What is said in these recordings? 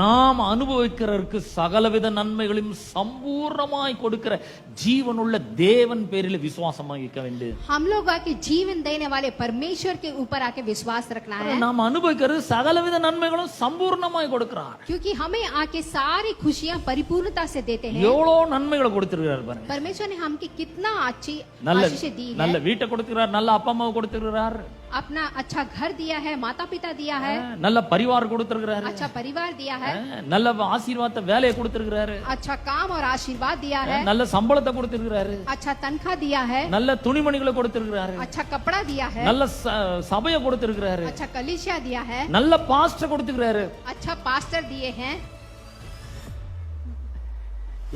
நாம் அனுபவிக்கிறதற்கு சகலவித நன்மைகளையும் சம்பூர்ணமாய் கொடுக்கிற ஜீவனுள்ள தேவன் பேரில் விசுவாசமாக இருக்க வேண்டும். हम लोग आके जीवन देने वाले परमेश्वर के ऊपर आके विश्वास रखना है, நாம் அனுபவிக்கிறது சகலவித நன்மைகளும் சம்பூர்ணமாய் கொடுக்கிறார். क्योंकि हमें आके सारी खुशियां परिपूर्णता से देते हैं. எவ்வளவு நன்மைகளை கொடுத்திருக்கிறார் பாருங்க. परमेश्वर ने हमके कितना अच्छी நல்ல आशीष दी है. நல்ல வீட்டை கொடுத்திருக்கிறார், நல்ல அப்பா அம்மாவை கொடுத்திருக்கிறார், अपना अच्छा घर दिया है, माता पिता दिया है, நல்ல பரிவாரம் கொடுத்திருக்கிறார், अच्छा परिवार दिया है, நல்ல ஆசீர்வாதத்தை வேலையை கொடுத்திருக்கிறார், अच्छा काम और आशीर्वाद दिया है, நல்ல சம்பளத்தை கொடுத்திருக்கிறார், अच्छा तनख्वाह दिया है, நல்ல துணிமணிகளை கொடுத்திருக்கிறார், अच्छा कपड़ा दिया है, நல்ல சபையை கொடுத்திருக்கிறார், अच्छा कलीसिया दिया है, நல்ல பாஸ்டர் கொடுத்திருக்கிறார், अच्छा पास्टर दिए हैं.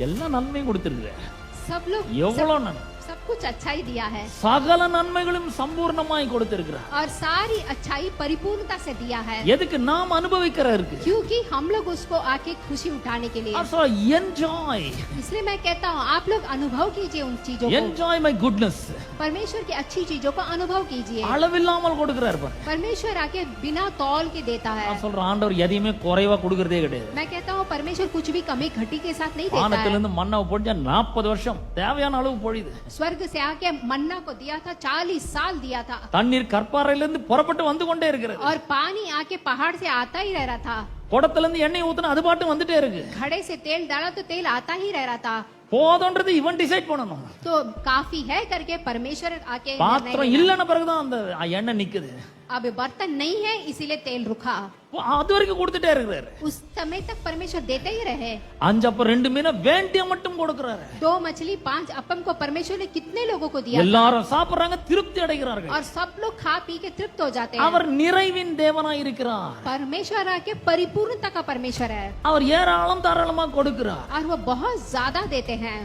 எல்லா நன்மையும் கொடுத்திருக்கிறார். सब लोग எவ்வளவு நன்மை, सब कुछ अच्छा ही दिया है சகல நன்மைகளும் சம்பூர்ணமாய் கொடுத்திருக்கிறார். और सारी अच्छाई परिपूर्णता से दिया है, எதுக்கு நாம் அனுபவிக்கிறதற்கு. क्योंकि हम लोग उसको आके खुशी उठाने के लिए. So enjoy, इसलिए मैं कहता हूँ आप लोग अनुभव कीजिए उन चीजों को, enjoy my goodness. परमेश्वर की अच्छी चीजों को अनुभव कीजिए. அளவில்லாமல் கொடுக்கிறார் பாருங்க. परमेश्वर आके बिना तौल के देता है. நான் சொல்றேன், ஆண்டவர் எதையுமே குறைவா கொடுக்கறதே கிடையாது. मैं कहता हूँ परमेश्वर कुछ भी कमी घटी के साथ नहीं देता வானத்துல है. இருந்து மன்னாவை பொழிஞ்சா 40 வருஷம் தேவையான அளவு பொழியுது. स्वर्ग से आके मन्ना को दिया था, 40 साल दिया था, தண்ணீர் கற்பாறையில இருந்து புறப்பட்டு வந்து கொண்டே இருக்கிறது. और पानी आके पहाड़ से आता ही रह रहा था. குடத்துல இருந்து எண்ணெய் ஊத்துனா அது பாட்டு வந்துட்டே இருக்கு. घड़े से तेल डाला तो तेल आता ही रह रहा था. போதும்ன்றது இவன் டிசைட் பண்ணணும். तो काफी है करके परमेश्वर आके பாத்திரம் இல்லன பிறகுதான் அந்த எண்ணெய் நிக்குது. अब बर्तन नहीं है इसीलिए तेल रुका. அது வரைக்கும் கொடுத்துட்டே இருக்கிறாரு. उस समय तक परमेश्वर देते ही रहे. 5 அப்பம் 2 மீன் வேண்டிய மட்டும் கொடுக்கறாரு. 2 मछली 5 अपम को परमेश्वर ने कितने लोगों को दिया? எல்லாரும் சாப்பிடுறாங்க, திருப்தி அடைகிறார்கள். और सब लोग खा पी के तृप्त हो जाते हैं. அவர் நிறைவின் தேவனாய் இருக்கிறார். परमेश्वर आके परिपूर्णता का परमेश्वर है அவர் ஏராளம் தாராளமா கொடுக்கிறார். और वो बहुत ज्यादा देते हैं.